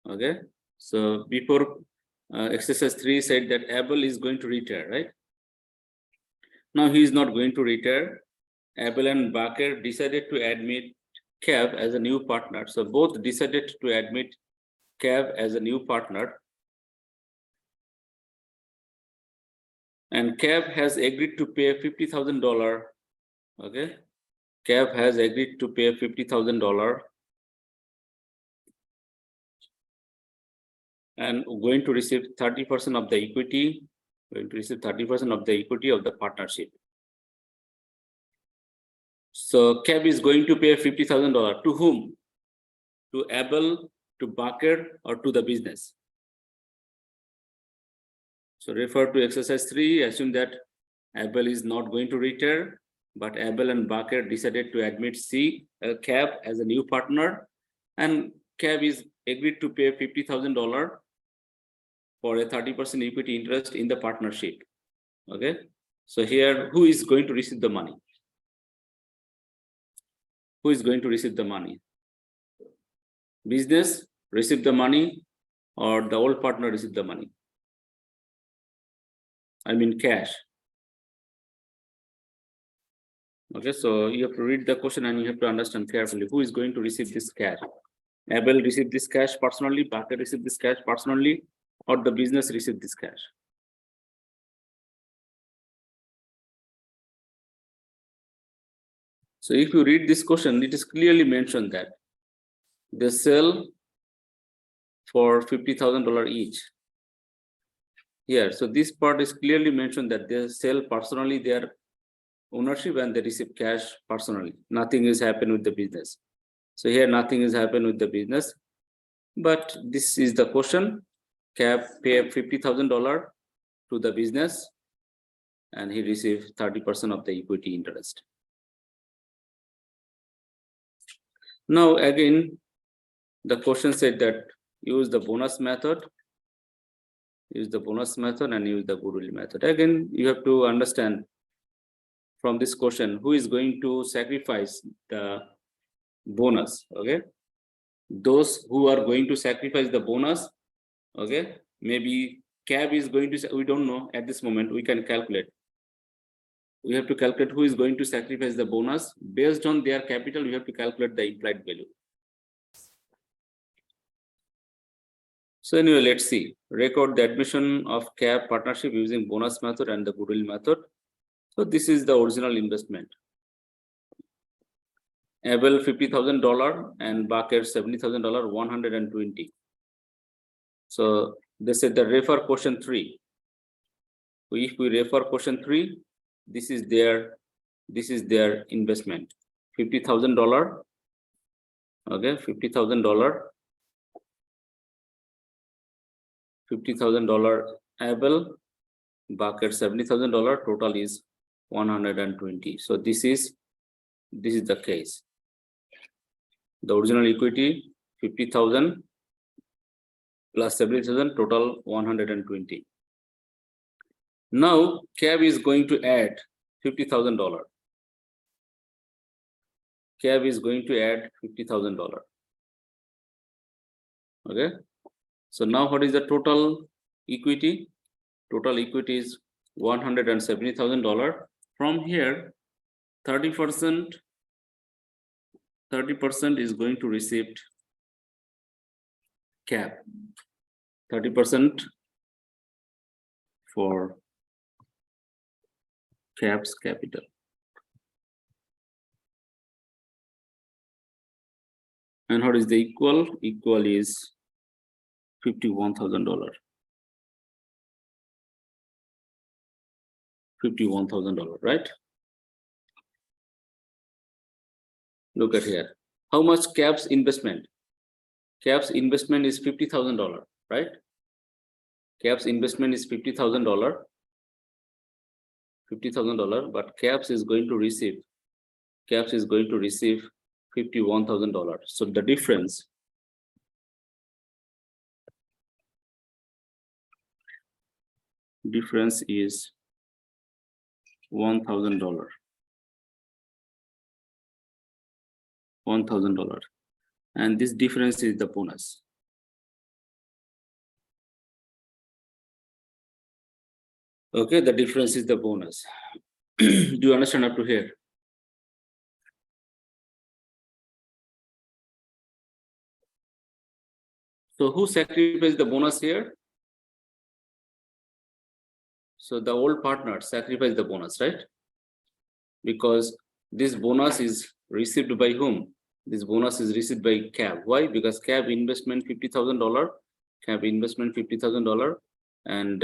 okay, so before exercise 3 said that Abel is going to retire, right? Now he is not going to retire. Abel and Baker decided to admit Cab as a new partner. So both decided to admit Cab as a new partner. And Cab has agreed to pay $50,000. Okay. Cab has agreed to pay $50,000 and going to receive 30% of the equity. Going to receive 30% of the equity of the partnership. So Cab is going to pay $50,000 to whom? To Abel, to Baker, or to the business? So refer to exercise 3. Assume that Abel is not going to retire, but Abel and Baker decided to admit Cab as a new partner, and Cab is agreed to pay $50,000 for a 30% equity interest in the partnership. Okay. So here, who is going to receive the money? Who is going to receive the money? Business receive the money, or the old partner receive the money? I mean cash. Okay, so you have to read the question and you have to understand carefully who is going to receive this cash. Abel receive this cash personally, Baker receive this cash personally, or the business receive this cash. So if you read this question, it is clearly mentioned that they sell for $50,000 each. Here, so this part is clearly mentioned that they sell personally their ownership and they receive cash personally. Nothing is happened with the business. So here nothing is happened with the business, but this is the question. Cab paid $50,000 to the business and he received 30% of the equity interest. Now again, the question said that use the bonus method. Use the bonus method and use the goodwill method. Again, you have to understand from this question who is going to sacrifice the bonus. Okay, those who are going to sacrifice the bonus. Okay, maybe Cab is going to, we don't know at this moment, we can calculate. we have to calculate who is going to sacrifice the bonus. Based on their capital, we have to calculate the implied value. So anyway, let's see. Record the admission of CAP partnership using bonus method and the goodwill method. So this is the original investment. Abel $50,000 and Baker $70,000, 120. So they said the refer question 3. If we refer question 3, this is their investment. $50,000. Okay, $50,000. $50,000 Abel, Baker $70,000, total is 120. So this is the case. The original equity 50,000 plus 70,000, total 120. Now CAB is going to add $50,000. CAB is going to add $50,000. Okay. So now what is the total equity? Total equity is $170,000. From here, 30% is going to receive CAP. 30% for CAP's capital. And what is the equal? Equal is $51,000. $51,000, right? Look at here. How much CAP's investment? CAP's investment is $50,000, right? CAP's investment is $50,000. $50,000, but CAPS is going to receive $51,000. So the difference is $1,000. $1,000, and this difference is the bonus. Okay, the difference is the bonus. Do you understand up to here? So who sacrificed the bonus here? So the old partner sacrificed the bonus, right? Because this bonus is received by whom? This bonus is received by CAB. Why? Because CAB investment $50,000. CAB investment $50,000, and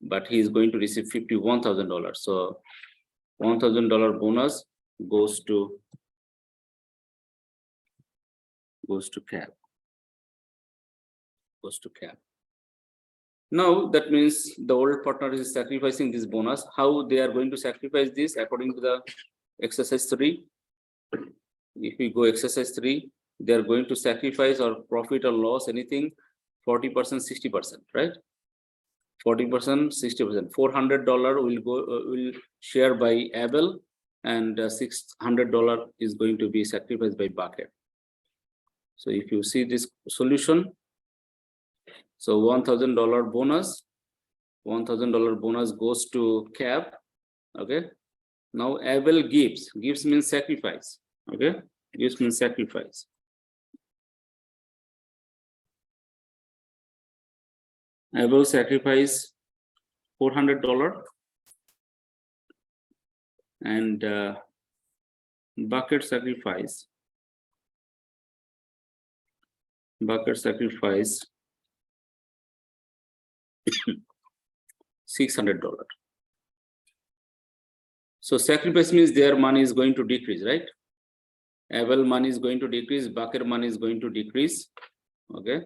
but he is going to receive $51,000. So $1,000 bonus goes to CAB. Now that means the old partner is sacrificing this bonus. How they are going to sacrifice this? According to the exercise 3. If we go exercise 3, they are going to sacrifice or profit or loss anything 40%, 60%, right? 40%, 60%. $400 will share by Abel, and $600 is going to be sacrificed by Baker. So if you see this solution, so $1,000 bonus goes to CAB. Okay. Now Abel gives means sacrifice. Okay, gives means sacrifice. Abel sacrifice $400, and Baker sacrifice $600. So sacrifice means their money is going to decrease, right? Abel money is going to decrease, Baker money is going to decrease. Okay,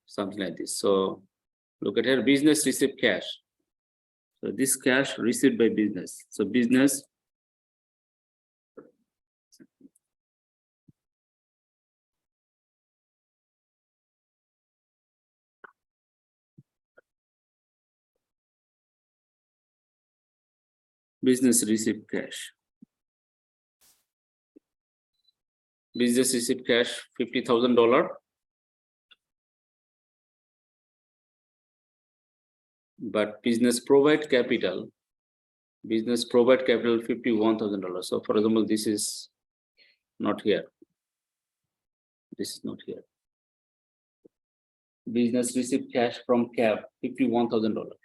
something like this. So look at here, business received cash. So this cash received by business. So business received cash. Business received cash $50,000. But business provide capital Business provide capital $51,000. So for example, this is not here. This is not here. Business received cash from CAB $51,000.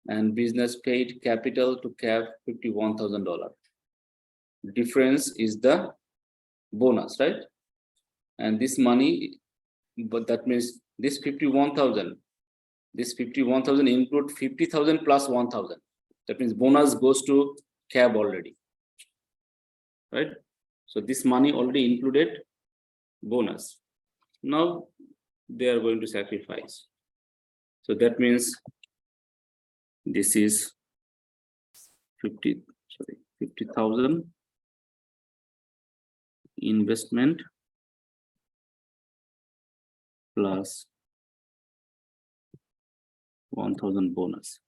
And business paid capital to CAB $51,000. Difference is the bonus, right? And this money, but that means this 51,000. This 51,000 include 50,000 plus 1,000. That means bonus goes to CAB already, right? So this money already included bonus. Now they are going to sacrifice. So that means this is 50,000 investment plus 1,000 bonus.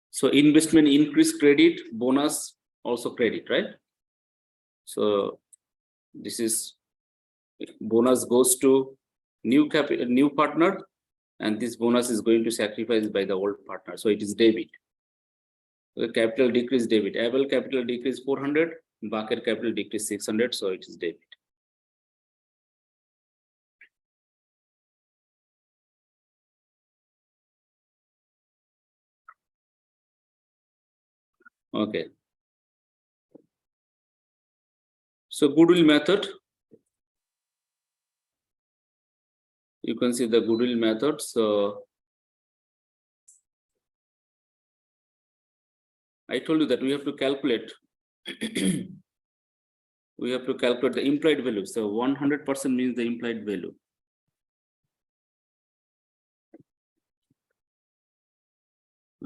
So investment increase credit, bonus also credit, right? So this is bonus goes to new partner, and this bonus is going to sacrifice by the old partner. So it is debit. The capital decrease debit. Able capital decrease 400, Baker capital decrease 600. So it is debit. Okay. So goodwill method. You can see the goodwill method. So I told you that we have to calculate. We have to calculate the implied value. So 100% means the implied value.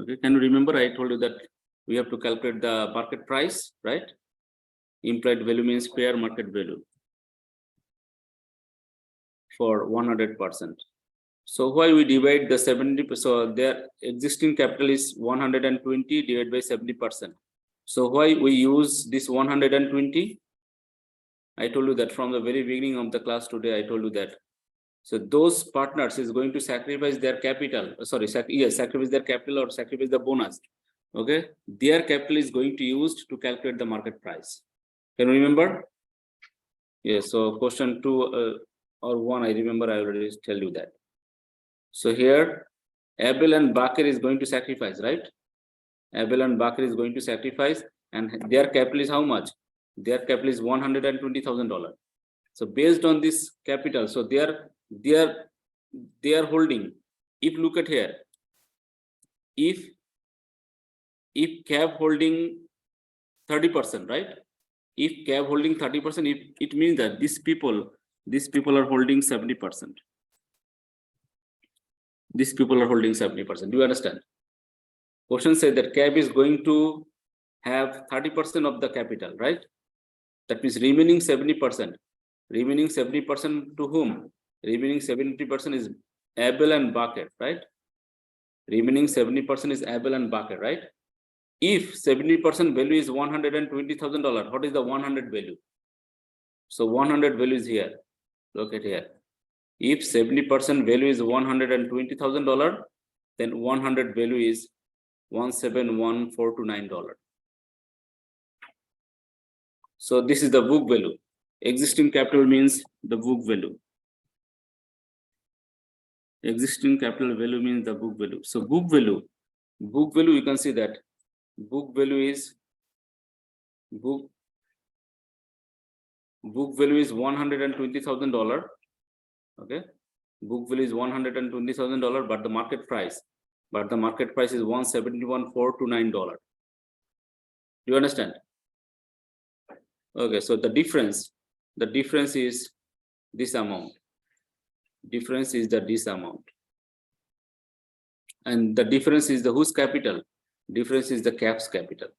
Okay, can you remember I told you that we have to calculate the market price, right? Implied value means fair market value for 100%. So why we divide the 70%? So their existing capital is 120 divided by 70%. So why we use this 120? I told you that from the very beginning of the class today, I told you that. So those partners is going to sacrifice their capital. Sacrifice their capital or sacrifice the bonus. Okay, their capital is going to use to calculate the market price. Can you remember? Yes. So question 2 or 1, I remember. I already tell you that. So here, Abel and Baker is going to sacrifice, right? Abel and Baker is going to sacrifice, and their capital is how much? Their capital is $120,000. So based on this capital, so they are holding. If look at here, if CAB holding 30%, right? If CAB holding 30%, it means that these people are holding 70%. These people are holding 70%. Do you understand? Question says that CAB is going to have 30% of the capital, right? That means remaining 70%. Remaining 70% to whom? Remaining 70% is Abel and Baker, right? Remaining 70% is Abel and Baker, right? If 70% value is $120,000, what is the 100 value? So 100 value is here. Look at here. If 70% value is $120,000, then 100 value is $171,429. So this is the book value. Existing capital means the book value. Existing capital value means the book value. So book value, you can see that book value is book value is $120,000. Okay, book value is $120,000, but the market price is $171,429. Do you understand? Okay, so the difference is this amount. Difference is this amount, and the difference is the whose capital? Difference is the CAB's capital.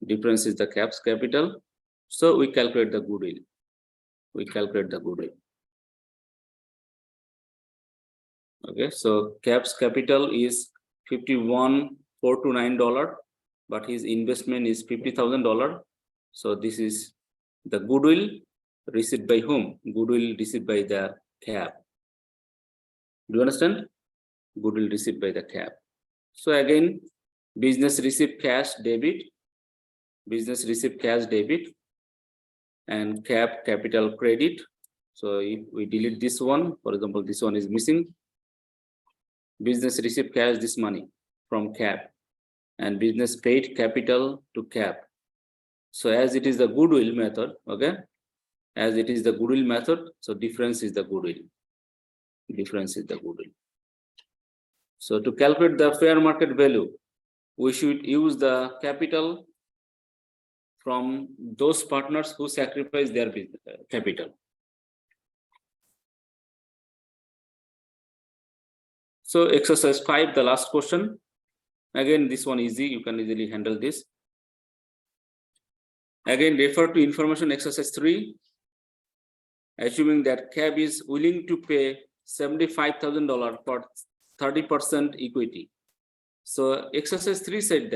Difference is the CAB's capital. So we calculate the goodwill. Okay, so CAB's capital is $51,429, but his investment is $50,000. So this is the goodwill received by whom? Goodwill received by the CAB. Do you understand? Goodwill received by the CAP. So again, business received cash debit, business received cash debit, and CAP capital credit. So if we delete this one, for example, this one is missing. Business received cash, this money from CAP, and business paid capital to CAP. So as it is the goodwill method, okay, as it is the goodwill method, so difference is the goodwill. Difference is the goodwill. So to calculate the fair market value, we should use the capital from those partners who sacrifice their capital. So exercise 5, the last question. Again, this one easy, you can easily handle this. Again, refer to information exercise 3. Assuming that CAB is willing to pay $75,000 for 30% equity. So exercise 3 said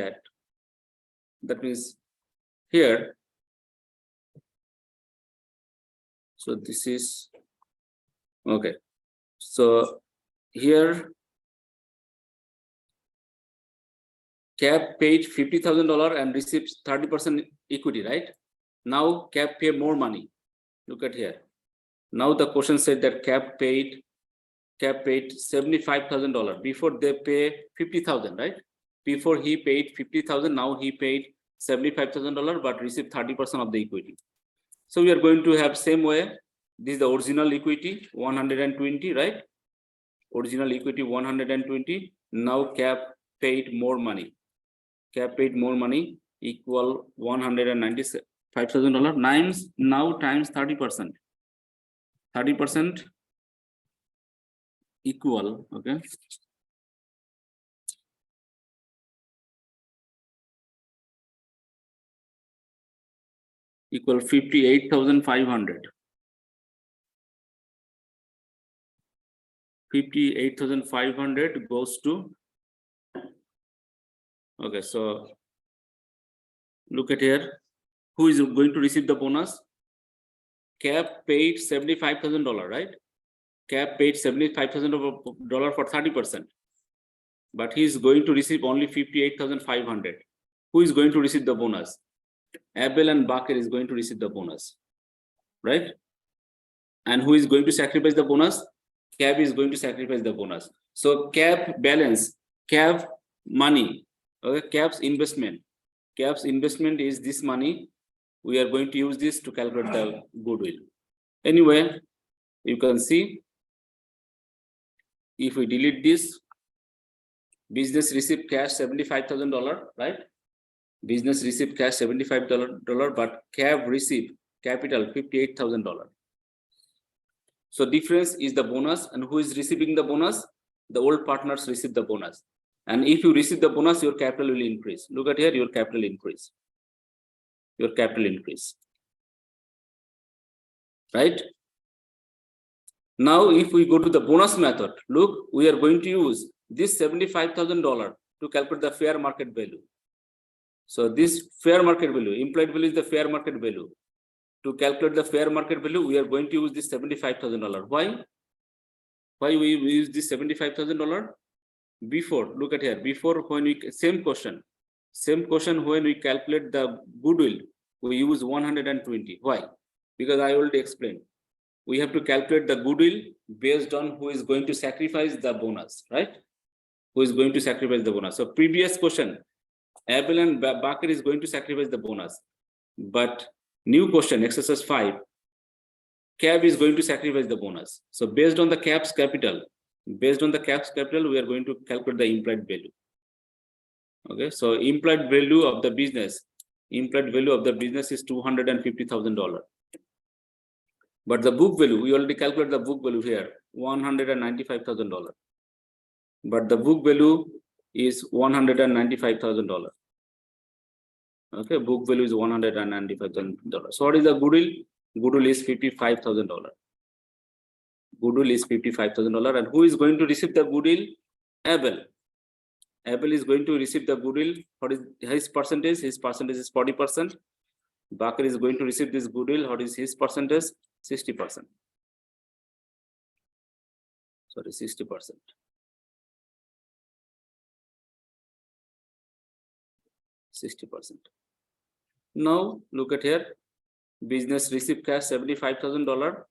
that means here, so this is okay. So here CAB paid $50,000 and receives 30% equity, right? Now CAB pay more money. Look at here. Now the question said that CAB paid $75,000. Before they pay $50,000, right? Before he paid $50,000, now he paid $75,000, but received 30% of the equity. So we are going to have same way. This is the original equity 120, right? Original equity 120. Now CAB paid more money. CAB paid more money equal $195,000 now times 30%. 30% equal, okay, equal 58,500. 58,500 goes to, okay, so look at here, who is going to receive the bonus? CAB paid $75,000, right? CAB paid $75,000 for 30%, but he is going to receive only 58,500. Who is going to receive the bonus? Abel and Baker is going to receive the bonus, right? And who is going to sacrifice the bonus? CAB is going to sacrifice the bonus. So CAB balance, CAB money, okay, CAB's investment. CAB's investment is this money. We are going to use this to calculate the goodwill. Anyway, you can see, if we delete this, business received cash $75,000, right? Business received cash $75,000, but CAB received capital $58,000. So difference is the bonus, and who is receiving the bonus? The old partners receive the bonus. And if you receive the bonus, your capital will increase. Look at here, your capital increase. Your capital increase. Right? Now, if we go to the bonus method, look, we are going to use this $75,000 to calculate the fair market value. So this fair market value, implied value is the fair market value. To calculate the fair market value, we are going to use this $75,000. Why? Why we use this $75,000? Before, look at here, before, when we, same question when we calculate the goodwill, we use 120. Why? Because I already explained. We have to calculate the goodwill based on who is going to sacrifice the bonus, right? Who is going to sacrifice the bonus. So previous question, Abel and Baker is going to sacrifice the bonus. But new question, exercise 5, CAB is going to sacrifice the bonus. So based on the CAB's capital, we are going to calculate the implied value. Okay, so implied value of the business is $250,000. But the book value, we already calculated the book value here, $195,000. But the book value is $195,000. Okay, book value is $195,000. So what is the goodwill? Goodwill is $55,000. Goodwill is $55,000. And who is going to receive the goodwill? Abel. Abel is going to receive the goodwill. What is his percentage? His percentage is 40%. Baker is going to receive this goodwill. What is his percentage? 60%. Sorry, 60%. 60%. Now look at here. Business received cash $75,000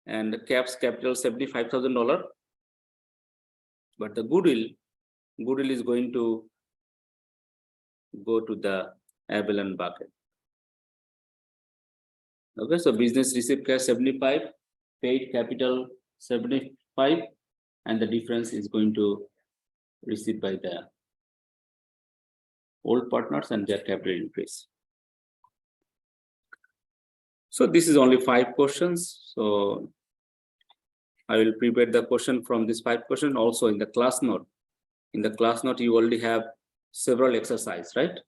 and caps capital $75,000. But the goodwill is going to go to the available bucket. Okay, so business received cash 75, paid capital 75, and the difference is going to received by the old partners and their capital increase. So this is only 5 questions. So I will prepare the question from this 5 questions also in the class note. In the class note, you already have several exercises, right?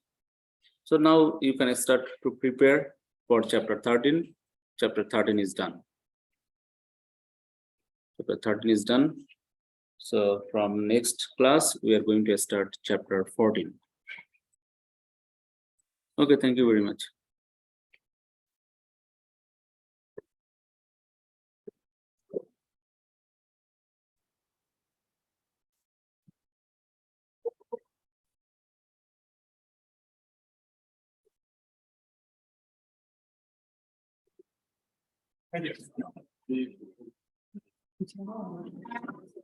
So now you can start to prepare for chapter 13. Chapter 13 is done. Chapter 13 is done. So from next class, we are going to start chapter 14. Okay, thank you very much. Thank you.